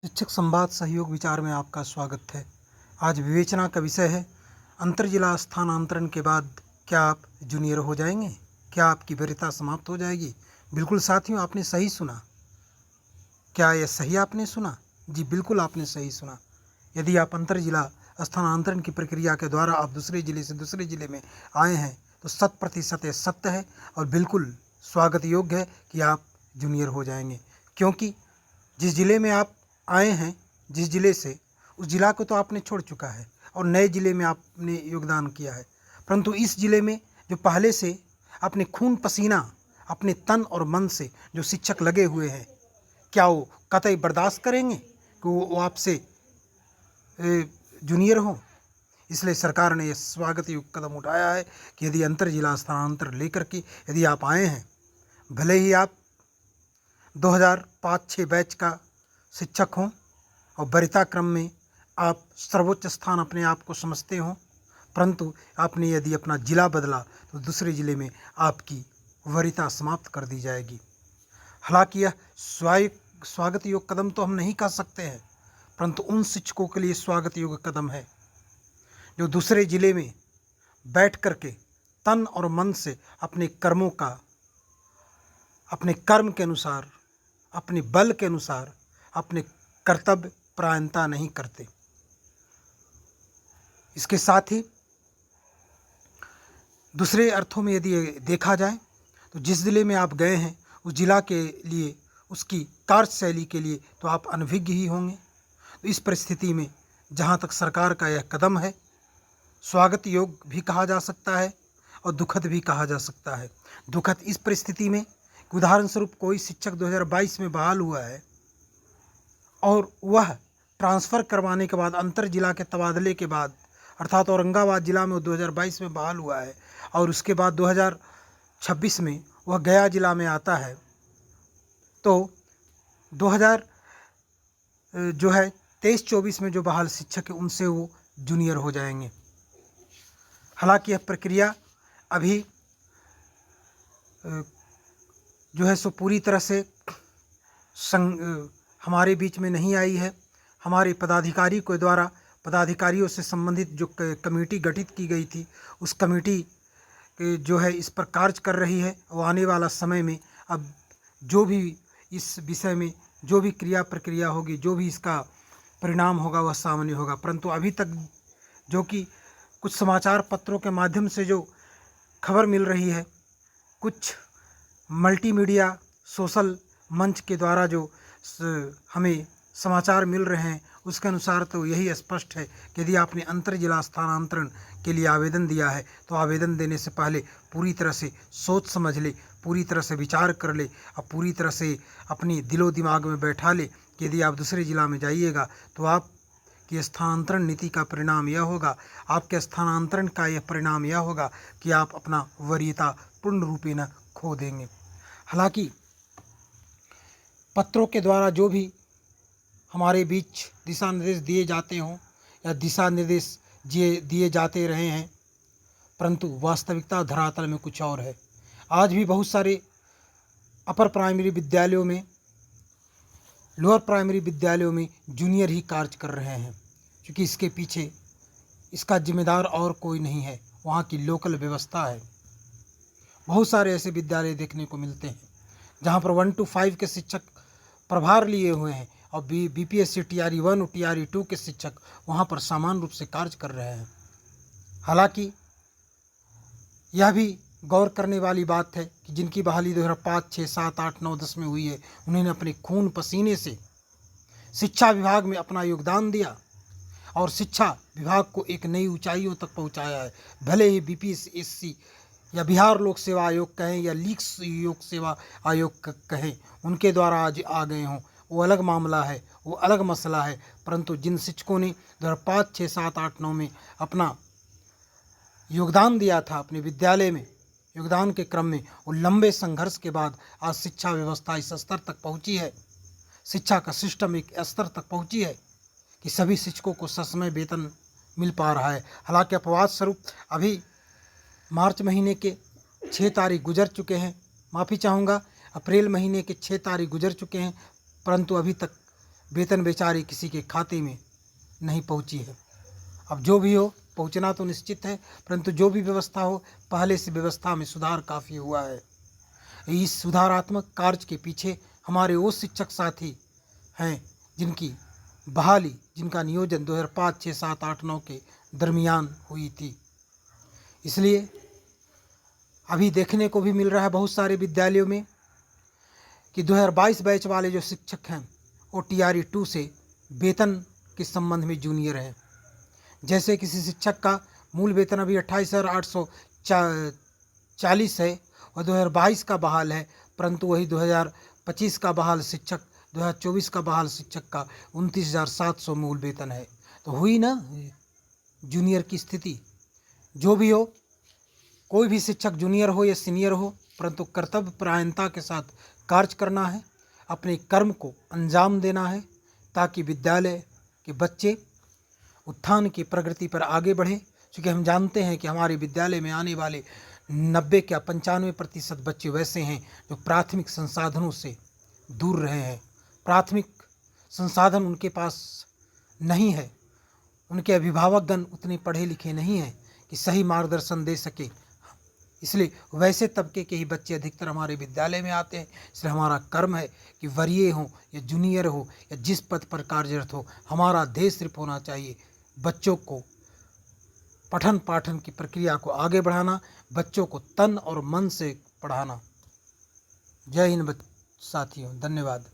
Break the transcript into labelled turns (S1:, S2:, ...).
S1: शिक्षक संवाद सहयोग विचार में आपका स्वागत है। आज विवेचना का विषय है अंतर जिला स्थानांतरण के बाद क्या आप जूनियर हो जाएंगे, क्या आपकी वरीयता समाप्त हो जाएगी। बिल्कुल साथियों, आपने सही सुना। क्या यह सही आपने सुना? जी बिल्कुल आपने सही सुना। यदि आप अंतर जिला स्थानांतरण की प्रक्रिया के द्वारा आप दूसरे जिले से दूसरे जिले में आए हैं तो 100% यह सत्य है और बिल्कुल स्वागत योग्य है कि आप जूनियर हो जाएंगे। क्योंकि जिस जिले में आप आए हैं, जिस जिले से, उस जिला को तो आपने छोड़ चुका है और नए जिले में आपने योगदान किया है। परंतु इस जिले में जो पहले से अपने खून पसीना, अपने तन और मन से जो शिक्षक लगे हुए हैं, क्या वो कतई बर्दाश्त करेंगे कि वो आपसे जूनियर हों? इसलिए सरकार ने यह स्वागत योग्य कदम उठाया है कि यदि अंतर जिला स्थानांतरण लेकर के यदि आप आए हैं, भले ही आप 2005-06 बैच का शिक्षक हों और वरीयता क्रम में आप सर्वोच्च स्थान अपने आप को समझते हों, परंतु आपने यदि अपना जिला बदला तो दूसरे जिले में आपकी वरीयता समाप्त कर दी जाएगी। हालांकि यह स्वागत योग्य कदम तो हम नहीं कह सकते हैं, परंतु उन शिक्षकों के लिए स्वागत योग्य कदम है जो दूसरे जिले में बैठ करके तन और मन से अपने कर्मों का, अपने कर्म के अनुसार, अपने बल के अनुसार अपने कर्तव्य परायणता नहीं करते। इसके साथ ही दूसरे अर्थों में यदि देखा जाए तो जिस जिले में आप गए हैं उस जिला के लिए, उसकी कार्यशैली के लिए तो आप अनभिज्ञ ही होंगे। तो इस परिस्थिति में जहाँ तक सरकार का यह कदम है, स्वागत योग्य भी कहा जा सकता है और दुखद भी कहा जा सकता है। दुखद इस परिस्थिति में, उदाहरण स्वरूप कोई शिक्षक 2022 में बहाल हुआ है और वह ट्रांसफ़र करवाने के बाद, अंतर जिला के तबादले के बाद, अर्थात औरंगाबाद जिला में 2022 में बहाल हुआ है और उसके बाद 2026 में वह गया जिला में आता है, तो 2023-24 में जो बहाल शिक्षक है उनसे वो जूनियर हो जाएंगे। हालांकि यह प्रक्रिया अभी जो है सो पूरी तरह से हमारे बीच में नहीं आई है। हमारे पदाधिकारी के द्वारा, पदाधिकारियों से संबंधित जो कमेटी गठित की गई थी, उस कमेटी जो है इस पर कार्य कर रही है। वो आने वाला समय में अब जो भी इस विषय में जो भी क्रिया प्रक्रिया होगी, जो भी इसका परिणाम होगा वह सामान्य होगा। परंतु अभी तक जो कि कुछ समाचार पत्रों के माध्यम से जो खबर मिल रही है, कुछ मल्टीमीडिया सोशल मंच के द्वारा जो हमें समाचार मिल रहे हैं, उसके अनुसार तो यही स्पष्ट है कि यदि आपने अंतर जिला स्थानांतरण के लिए आवेदन दिया है तो आवेदन देने से पहले पूरी तरह से सोच समझ ले, पूरी तरह से विचार कर ले और पूरी तरह से अपनी दिलो दिमाग में बैठा ले कि यदि आप दूसरे जिला में जाइएगा तो आपकी स्थानांतरण नीति का परिणाम यह होगा, आपके स्थानांतरण का यह परिणाम यह होगा कि आप अपना वरीयता पूर्ण रूपेण खो देंगे। हालांकि पत्रों के द्वारा जो भी हमारे बीच दिशा निर्देश दिए जाते हों या दिशा निर्देश दिए जाते रहे हैं, परंतु वास्तविकता धरातल में कुछ और है। आज भी बहुत सारे अपर प्राइमरी विद्यालयों में, लोअर प्राइमरी विद्यालयों में जूनियर ही कार्य कर रहे हैं, क्योंकि इसके पीछे इसका जिम्मेदार और कोई नहीं है, वहाँ की लोकल व्यवस्था है। बहुत सारे ऐसे विद्यालय देखने को मिलते हैं जहाँ पर 1 to 5 के शिक्षक प्रभार लिए हुए हैं और बीपीएससी TRE 1 और TRE 2 के शिक्षक वहाँ पर समान रूप से कार्य कर रहे हैं। हालांकि यह भी गौर करने वाली बात है कि जिनकी बहाली 2005, 6, 7, 8, 9, 10 में हुई है, उन्होंने अपने खून पसीने से शिक्षा विभाग में अपना योगदान दिया और शिक्षा विभाग को एक नई ऊंचाइयों तक पहुँचाया है। भले ही BPSC या बिहार लोक सेवा आयोग कहें या लीग योग सेवा आयोग कहें, उनके द्वारा आज आ गए हों, वो अलग मामला है, वो अलग मसला है। परंतु जिन शिक्षकों ने 2005, 6, 7, 8, 9 में अपना योगदान दिया था अपने विद्यालय में, योगदान के क्रम में, वो लंबे संघर्ष के बाद आज शिक्षा व्यवस्था इस स्तर तक पहुंची है, शिक्षा का सिस्टम एक स्तर तक पहुंची है कि सभी शिक्षकों को ससमय वेतन मिल पा रहा है। हालांकि अपवाद स्वरूप अभी मार्च महीने के 6 तारीख गुजर चुके हैं, माफ़ी चाहूँगा, अप्रैल महीने के 6 तारीख गुजर चुके हैं, परंतु अभी तक वेतन बेचारे किसी के खाते में नहीं पहुंची है। अब जो भी हो, पहुंचना तो निश्चित है, परंतु जो भी व्यवस्था हो, पहले से व्यवस्था में सुधार काफ़ी हुआ है। इस सुधारात्मक कार्य के पीछे हमारे वो शिक्षक साथी हैं जिनकी बहाली, जिनका नियोजन 2005, 6, 7, 8, 9 के दरमियान हुई थी। इसलिए अभी देखने को भी मिल रहा है बहुत सारे विद्यालयों में कि 2022 बैच वाले जो शिक्षक हैं वो TRE 2 से वेतन के संबंध में जूनियर हैं। जैसे किसी शिक्षक का मूल वेतन अभी 28,840 है और 2022 का बहाल है, परंतु वही 2025 का बहाल शिक्षक, 2024 का बहाल शिक्षक का 29,700 मूल वेतन है। तो हुई ना जूनियर की स्थिति। जो भी हो, कोई भी शिक्षक जूनियर हो या सीनियर हो, परंतु कर्तव्य परायणता के साथ कार्य करना है, अपने कर्म को अंजाम देना है, ताकि विद्यालय के बच्चे उत्थान की प्रगति पर आगे बढ़ें। क्योंकि हम जानते हैं कि हमारे विद्यालय में आने वाले 90 या 95% बच्चे वैसे हैं जो प्राथमिक संसाधनों से दूर रहे हैं। प्राथमिक संसाधन उनके पास नहीं है, उनके अभिभावकगण उतने पढ़े लिखे नहीं हैं कि सही मार्गदर्शन दे सके। इसलिए वैसे तबके के ही बच्चे अधिकतर हमारे विद्यालय में आते हैं। इसलिए हमारा कर्म है कि वरीय हो या जूनियर हो या जिस पद पर कार्यरत हो, हमारा ध्येय सिर्फ होना चाहिए बच्चों को पठन पाठन की प्रक्रिया को आगे बढ़ाना, बच्चों को तन और मन से पढ़ाना। जय हिंद साथियों, धन्यवाद।